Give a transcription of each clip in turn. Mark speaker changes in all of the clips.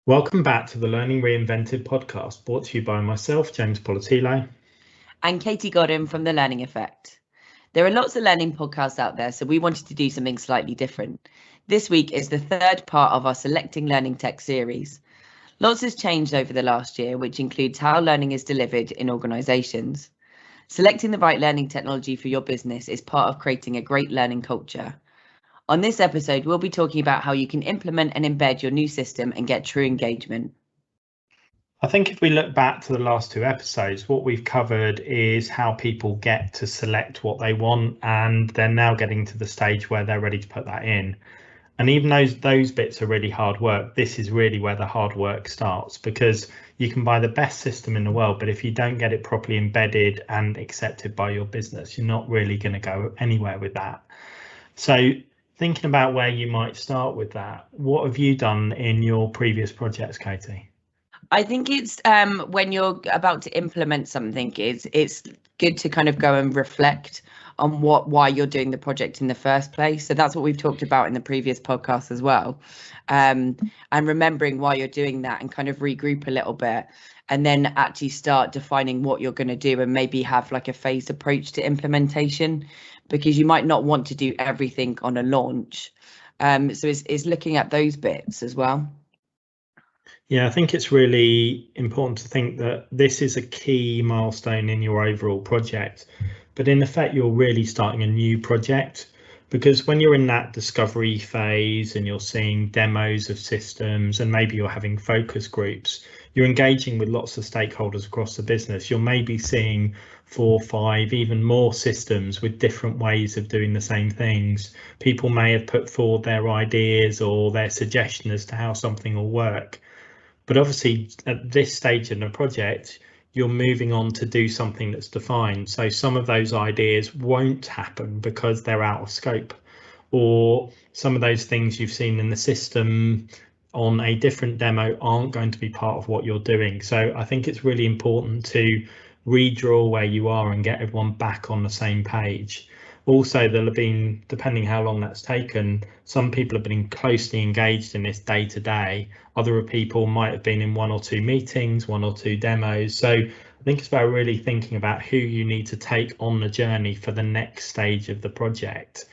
Speaker 1: Welcome back to the Learning Reinvented podcast, brought to you by myself, James Poletyllo.
Speaker 2: And Katie Godden from The Learning Effect. There are lots of learning podcasts out there, so we wanted to do something slightly different. This week is the third part of our Selecting Learning Tech series. Lots has changed over the last year, which includes how learning is delivered in organisations. Selecting the right learning technology for your business is part of creating a great learning culture. On this episode, we'll be talking about how you can implement and embed your new system and get true engagement.
Speaker 1: I think if we look back to the last two episodes, what we've covered is how people get to select what they want, and they're now getting to the stage where they're ready to put that in. And even those bits are really hard work. This is really where the hard work starts, because you can buy the best system in the world, but if you don't get it properly embedded and accepted by your business, you're not really going to go anywhere with that. So thinking about where you might start with that, what have you done in your previous projects, Katie?
Speaker 2: I think it's when you're about to implement something, it's good to kind of go and reflect on why you're doing the project in the first place. So that's what we've talked about in the previous podcast as well. And remembering why you're doing that and kind of regroup a little bit, and then actually start defining what you're going to do and maybe have like a phased approach to implementation, because you might not want to do everything on a launch. So it's looking at those bits as well.
Speaker 1: Yeah, I think it's really important to think that this is a key milestone in your overall project, but in effect, you're really starting a new project, because when you're in that discovery phase and you're seeing demos of systems and maybe you're having focus groups, you're engaging with lots of stakeholders across the business. You're maybe seeing 4, 5, even more systems with different ways of doing the same things. People may have put forward their ideas or their suggestion as to how something will work. But obviously, at this stage in the project, you're moving on to do something that's defined. So some of those ideas won't happen because they're out of scope, or some of those things you've seen in the system on a different demo aren't going to be part of what you're doing. So I think it's really important to redraw where you are and get everyone back on the same page. Also, there'll have been, depending how long that's taken, some people have been closely engaged in this day to day. Other people might have been in 1 or 2 meetings, 1 or 2 demos. So I think it's about really thinking about who you need to take on the journey for the next stage of the project.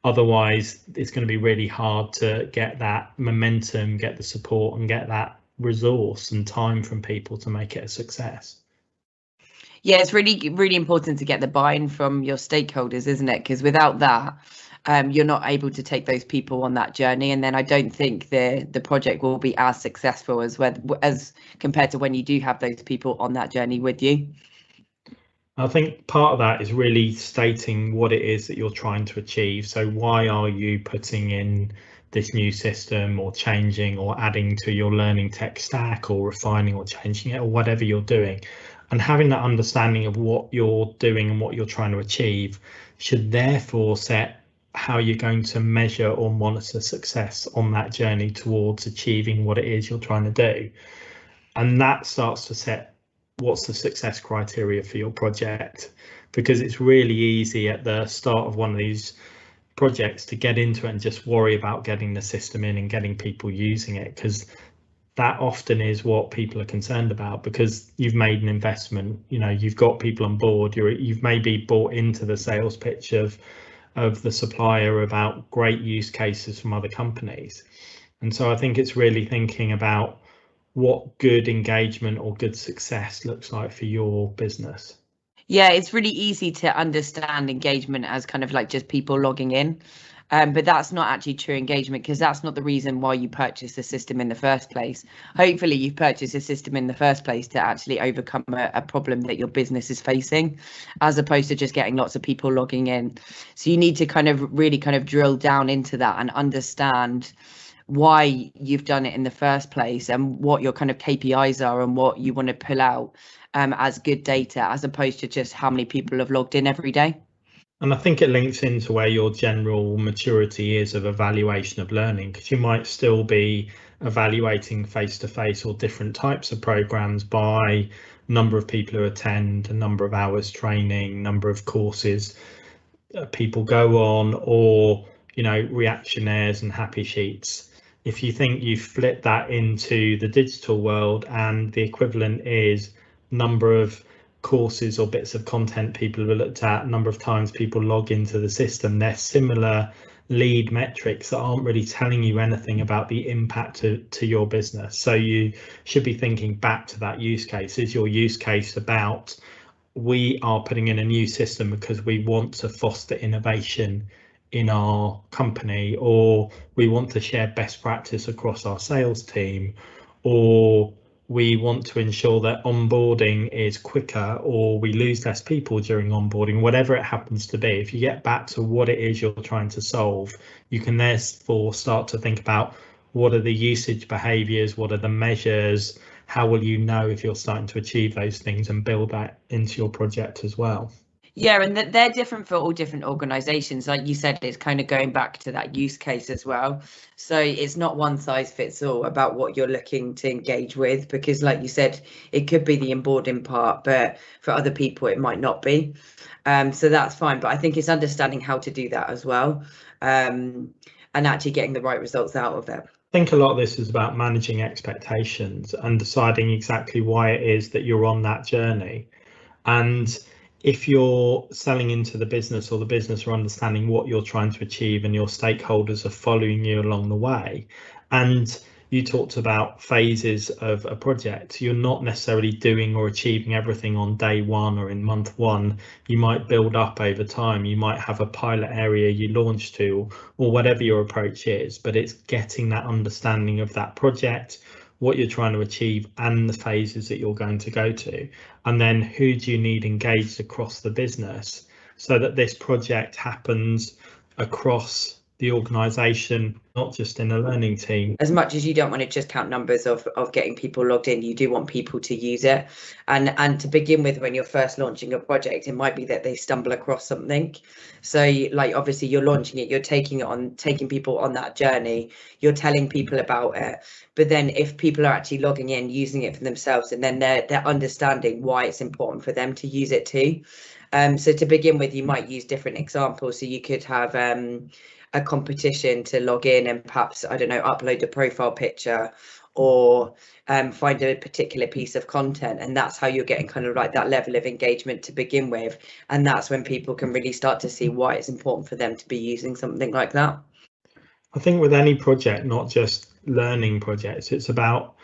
Speaker 1: Otherwise, it's going to be really hard to get that momentum, get the support, and get that resource and time from people to make it a success.
Speaker 2: Yeah, it's really, really important to get the buy-in from your stakeholders, isn't it? Because without that, you're not able to take those people on that journey, and then I don't think the project will be as successful as compared to when you do have those people on that journey with you.
Speaker 1: I think part of that is really stating what it is that you're trying to achieve. So why are you putting in this new system, or changing or adding to your learning tech stack, or refining or changing it, or whatever you're doing? And having that understanding of what you're doing and what you're trying to achieve should therefore set how you're going to measure or monitor success on that journey towards achieving what it is you're trying to do. And that starts to set what's the success criteria for your project, because it's really easy at the start of one of these projects to get into it and just worry about getting the system in and getting people using it, because that often is what people are concerned about, because you've made an investment, you've got people on board, you've maybe bought into the sales pitch of the supplier about great use cases from other companies. And so I think it's really thinking about what good engagement or good success looks like for your business.
Speaker 2: Yeah, it's really easy to understand engagement as kind of like just people logging in. But that's not actually true engagement, because that's not the reason why you purchased the system in the first place. Hopefully you've purchased a system in the first place to actually overcome a problem that your business is facing, as opposed to just getting lots of people logging in. So you need to kind of really kind of drill down into that and understand why you've done it in the first place and what your kind of KPIs are and what you want to pull out as good data, as opposed to just how many people have logged in every day.
Speaker 1: And I think it links into where your general maturity is of evaluation of learning, because you might still be evaluating face-to-face or different types of programs by number of people who attend, a number of hours training, number of courses people go on, or reactionaires and happy sheets. If you think you flip that into the digital world and the equivalent is number of courses or bits of content people have looked at, number of times people log into the system, they're similar lead metrics that aren't really telling you anything about the impact to your business. So you should be thinking back to that use case. Is your use case about, we are putting in a new system because we want to foster innovation in our company, or we want to share best practice across our sales team, or we want to ensure that onboarding is quicker, or we lose less people during onboarding, whatever it happens to be. If you get back to what it is you're trying to solve, you can therefore start to think about what are the usage behaviors, what are the measures, how will you know if you're starting to achieve those things, and build that into your project as well.
Speaker 2: Yeah, and they're different for all different organizations. Like you said, it's kind of going back to that use case as well. So it's not one size fits all about what you're looking to engage with, because like you said, it could be the onboarding part, but for other people, it might not be. So that's fine. But I think it's understanding how to do that as well, and actually getting the right results out of it.
Speaker 1: I think a lot of this is about managing expectations and deciding exactly why it is that you're on that journey. And if you're selling into the business, or the business are understanding what you're trying to achieve and your stakeholders are following you along the way, and you talked about phases of a project, you're not necessarily doing or achieving everything on day one or in month one. You might build up over time. You might have a pilot area you launch to, or whatever your approach is, but it's getting that understanding of that project, what you're trying to achieve, and the phases that you're going to go to. And then who do you need engaged across the business so that this project happens across the organization, not just in a learning team.
Speaker 2: As much as you don't want to just count numbers of getting people logged in, you do want people to use it. And to begin with, when you're first launching a project, it might be that they stumble across something. So like, obviously you're launching it, you're taking people on that journey, you're telling people about it. But then if people are actually logging in, using it for themselves, and then they're understanding why it's important for them to use it too. So to begin with, you might use different examples. So you could have a competition to log in and perhaps, I don't know, upload a profile picture, or find a particular piece of content, and that's how you're getting kind of like that level of engagement to begin with. And that's when people can really start to see why it's important for them to be using something like that.
Speaker 1: I think with any project, not just learning projects, it's about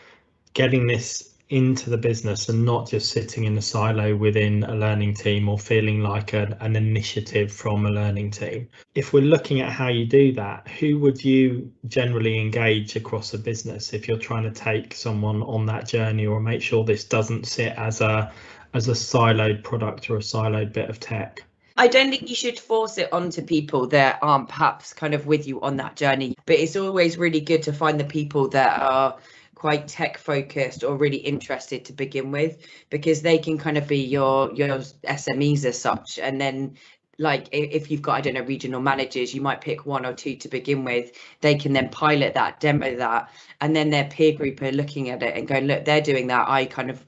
Speaker 1: getting this into the business and not just sitting in a silo within a learning team, or feeling like an initiative from a learning team. If we're looking at how you do that, who would you generally engage across a business if you're trying to take someone on that journey, or make sure this doesn't sit as a siloed product or a siloed bit of tech?
Speaker 2: I don't think you should force it onto people that aren't perhaps kind of with you on that journey, but it's always really good to find the people that are quite tech focused or really interested to begin with, because they can kind of be your SMEs as such. And then like if you've got, I don't know, regional managers, you might pick one or two to begin with. They can then pilot that, demo that, and then their peer group are looking at it and going, look, they're doing that,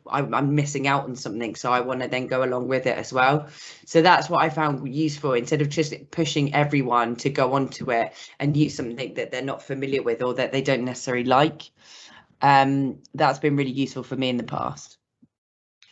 Speaker 2: I'm missing out on something, so I want to then go along with it as well. So that's what I found useful, instead of just pushing everyone to go onto it and use something that they're not familiar with or that they don't necessarily like. That's been really useful for me in the past.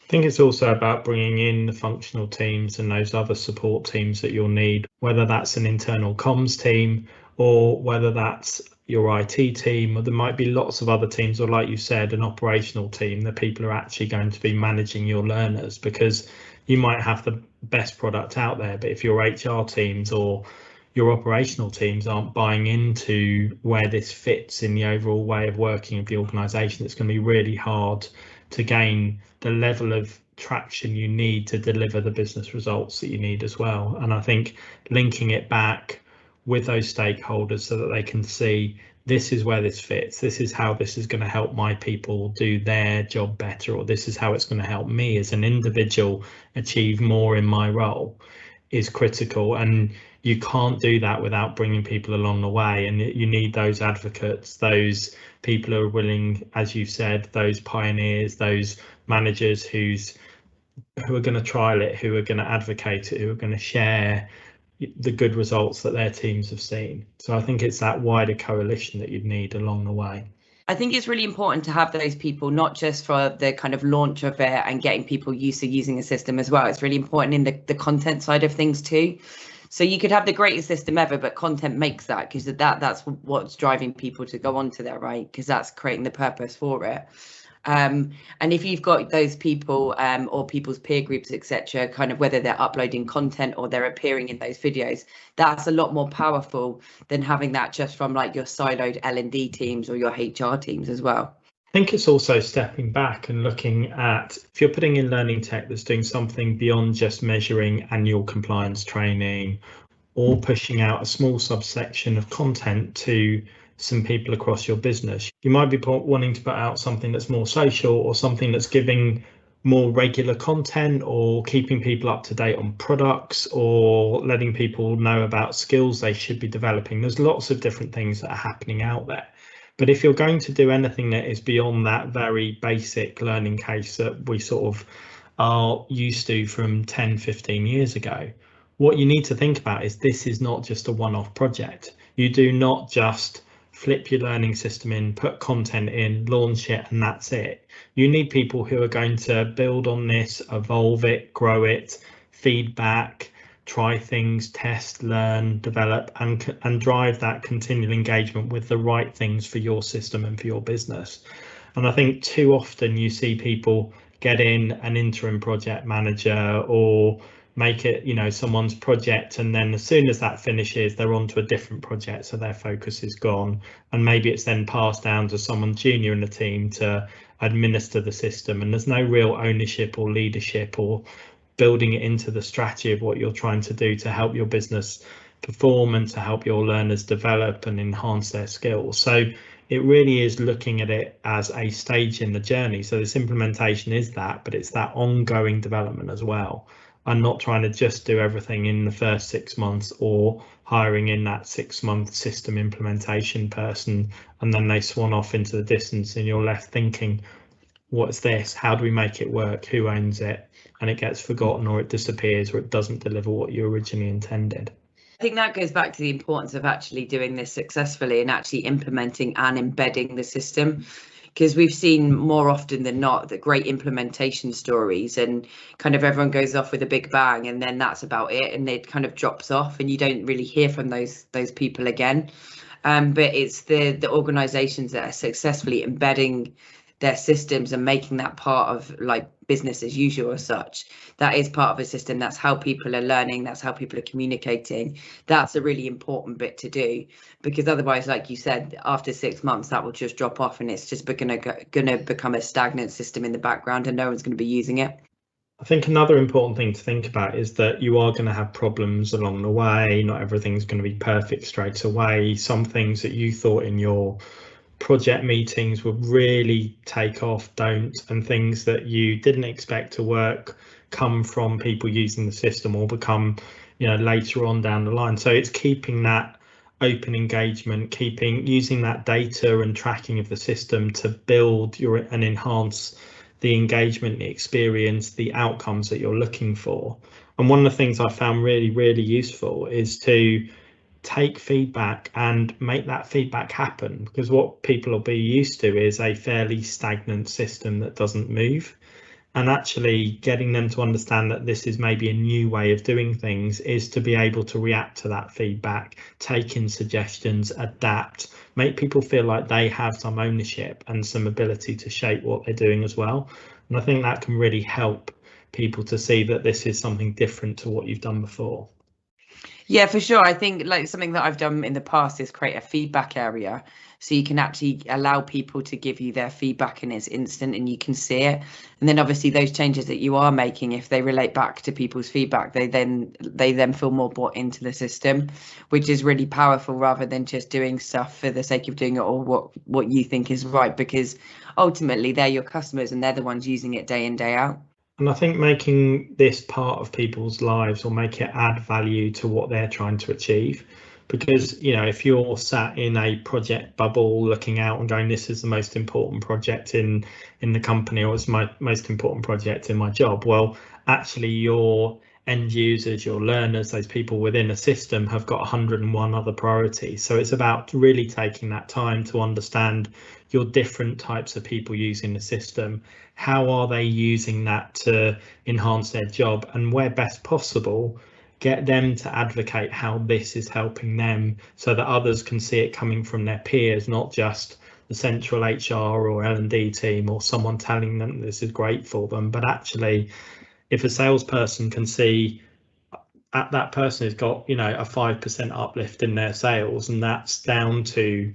Speaker 1: I think it's also about bringing in the functional teams and those other support teams that you'll need, whether that's an internal comms team or whether that's your IT team, or there might be lots of other teams, or like you said, an operational team, that people are actually going to be managing your learners, because you might have the best product out there, but if your HR teams or your operational teams aren't buying into where this fits in the overall way of working of the organization, it's going to be really hard to gain the level of traction you need to deliver the business results that you need as well. And I think linking it back with those stakeholders so that they can see, this is where this fits, this is how this is going to help my people do their job better, or this is how it's going to help me as an individual achieve more in my role, is critical. And you can't do that without bringing people along the way, and you need those advocates, those people who are willing, as you said, those pioneers, those managers who are going to trial it, who are going to advocate it, who are going to share the good results that their teams have seen. So I think it's that wider coalition that you'd need along the way.
Speaker 2: I think it's really important to have those people, not just for the kind of launch of it and getting people used to using a system as well. It's really important in the content side of things too. So you could have the greatest system ever, but content makes that, because that's what's driving people to go onto there, right? Because that's creating the purpose for it. And if you've got those people or people's peer groups, etc., kind of whether they're uploading content or they're appearing in those videos, that's a lot more powerful than having that just from like your siloed L&D teams or your HR teams as well.
Speaker 1: I think it's also stepping back and looking at, if you're putting in learning tech that's doing something beyond just measuring annual compliance training or pushing out a small subsection of content to some people across your business, you might be wanting to put out something that's more social, or something that's giving more regular content, or keeping people up to date on products, or letting people know about skills they should be developing. There's lots of different things that are happening out there. But if you're going to do anything that is beyond that very basic learning case that we sort of are used to from 10, 15 years ago, what you need to think about is this is not just a one-off project. You do not just flip your learning system in, put content in, launch it, and that's it. You need people who are going to build on this, evolve it, grow it, feedback, try things, test, learn, develop, and drive that continual engagement with the right things for your system and for your business. And I think too often you see people get in an interim project manager or make it, someone's project, and then as soon as that finishes, they're on to a different project, so their focus is gone, and maybe it's then passed down to someone junior in the team to administer the system, and there's no real ownership or leadership or building it into the strategy of what you're trying to do to help your business perform and to help your learners develop and enhance their skills. So it really is looking at it as a stage in the journey. So this implementation is that, but it's that ongoing development as well. And not trying to just do everything in the first 6 months, or hiring in that 6-month system implementation person and then they swan off into the distance and you're left thinking, what's this? How do we make it work? Who owns it? And it gets forgotten, or it disappears, or it doesn't deliver what you originally intended.
Speaker 2: I think that goes back to the importance of actually doing this successfully and actually implementing and embedding the system, because we've seen more often than not that great implementation stories and kind of everyone goes off with a big bang and then that's about it, and it kind of drops off and you don't really hear from those people again. But it's the organizations that are successfully embedding their systems and making that part of like business as usual as such. That is part of a system. That's how people are learning. That's how people are communicating. That's a really important bit to do, because otherwise, like you said, after 6 months, that will just drop off and it's just going to become a stagnant system in the background and no one's going to be using it.
Speaker 1: I think another important thing to think about is that you are going to have problems along the way. Not everything's going to be perfect straight away. Some things that you thought in your project meetings would really take off don't, and things that you didn't expect to work come from people using the system or become later on down the line. So it's keeping that open engagement, using that data and tracking of the system to build and enhance the engagement, the experience, the outcomes that you're looking for. And one of the things I found really, really useful is to take feedback and make that feedback happen, because what people will be used to is a fairly stagnant system that doesn't move, and actually getting them to understand that this is maybe a new way of doing things is to be able to react to that feedback, take in suggestions, adapt, make people feel like they have some ownership and some ability to shape what they're doing as well. And I think that can really help people to see that this is something different to what you've done before.
Speaker 2: Yeah, for sure. I think like something that I've done in the past is create a feedback area, so you can actually allow people to give you their feedback and it's instant and you can see it. And then obviously those changes that you are making, if they relate back to people's feedback, they then feel more bought into the system, which is really powerful, rather than just doing stuff for the sake of doing it or what you think is right, because ultimately they're your customers and they're the ones using it day in, day out.
Speaker 1: And I think making this part of people's lives will make it add value to what they're trying to achieve. Because, if you're sat in a project bubble looking out and going, this is the most important project in the company, or it's my most important project in my job, well, actually your end users, your learners, those people within a system have got 101 other priorities. So it's about really taking that time to understand your different types of people using the system. How are they using that to enhance their job, and where best possible, get them to advocate how this is helping them so that others can see it coming from their peers, not just the central HR or L&D team or someone telling them this is great for them, but actually if a salesperson can see that person has got, you know, a 5% uplift in their sales, and that's down to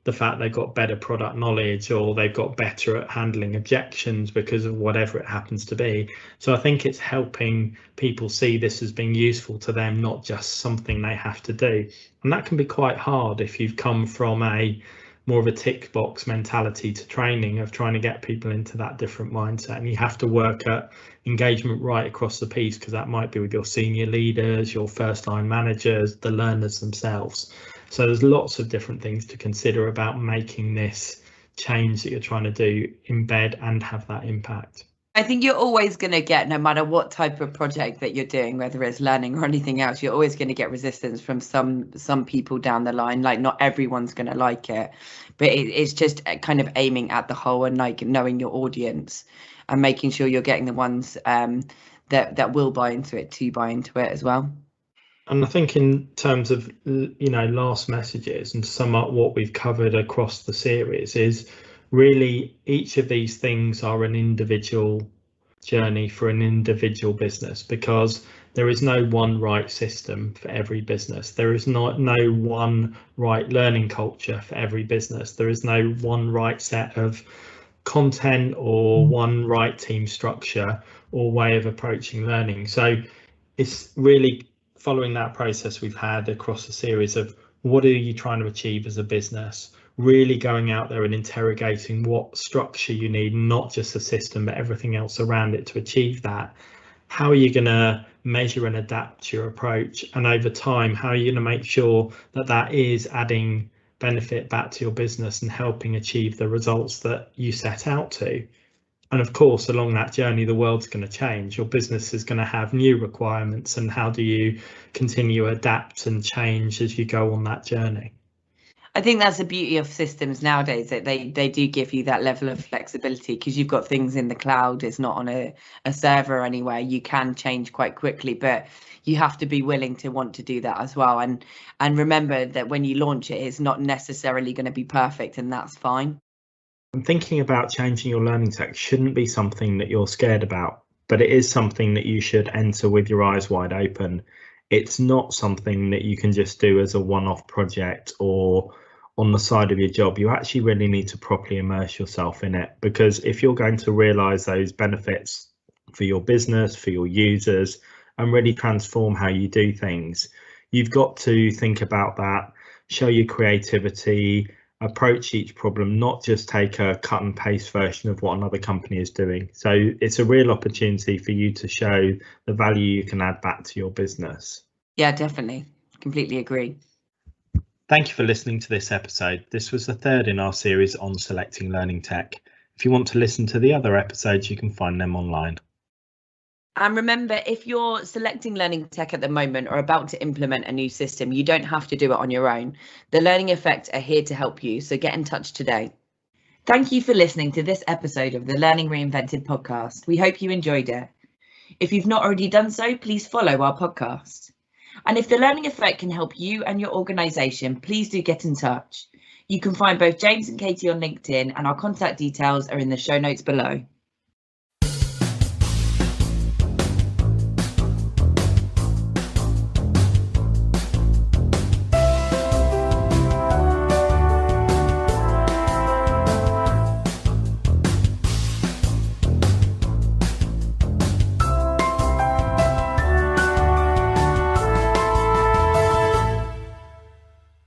Speaker 1: the fact they've got better product knowledge or they've got better at handling objections because of whatever it happens to be. So I think it's helping people see this as being useful to them, not just something they have to do. And that can be quite hard if you've come from a more of a tick box mentality to training of trying to get people into that different mindset. And you have to work at engagement right across the piece, because that might be with your senior leaders, your first line managers, the learners themselves. So there's lots of different things to consider about making this change that you're trying to do embed and have that impact.
Speaker 2: I think you're always going to get, no matter what type of project that you're doing, whether it's learning or anything else, you're always going to get resistance from some people down the line. Like, not everyone's going to like it, but it's just kind of aiming at the whole and like knowing your audience and making sure you're getting the ones that will buy into it to buy into it as well.
Speaker 1: And I think in terms of, you know, last messages and to sum up what we've covered across the series is really each of these things are an individual journey for an individual business, because there is no one right system for every business. There is no one right learning culture for every business. There is no one right set of content or one right team structure or way of approaching learning. So it's really following that process we've had across the series of what are you trying to achieve as a business, really going out there and interrogating what structure you need, not just the system, but everything else around it to achieve that. How are you going to measure and adapt your approach? And over time, how are you going to make sure that that is adding benefit back to your business and helping achieve the results that you set out to? And of course, along that journey, the world's going to change. Your business is going to have new requirements. And how do you continue to adapt and change as you go on that journey?
Speaker 2: I think that's the beauty of systems nowadays, that they do give you that level of flexibility, because you've got things in the cloud. It's not on a server anywhere. You can change quite quickly, but you have to be willing to want to do that as well. And remember that when you launch it, it's not necessarily going to be perfect, and that's fine.
Speaker 1: And thinking about changing your learning tech shouldn't be something that you're scared about, but it is something that you should enter with your eyes wide open. It's not something that you can just do as a one-off project or on the side of your job. You actually really need to properly immerse yourself in it, because if you're going to realize those benefits for your business, for your users, and really transform how you do things, you've got to think about that, show your creativity, approach each problem, not just take a cut and paste version of what another company is doing. So it's a real opportunity for you to show the value you can add back to your business.
Speaker 2: Yeah, definitely. Completely agree.
Speaker 1: Thank you for listening to this episode. This was the third in our series on selecting learning tech. If you want to listen to the other episodes, you can find them online.
Speaker 2: And remember, if you're selecting learning tech at the moment or about to implement a new system, you don't have to do it on your own. The Learning Effect are here to help you, so get in touch today. Thank you for listening to this episode of the Learning Reinvented podcast. We hope you enjoyed it. If you've not already done so, please follow our podcast. And if the Learning Effect can help you and your organisation, please do get in touch. You can find both James and Katie on LinkedIn, and our contact details are in the show notes below.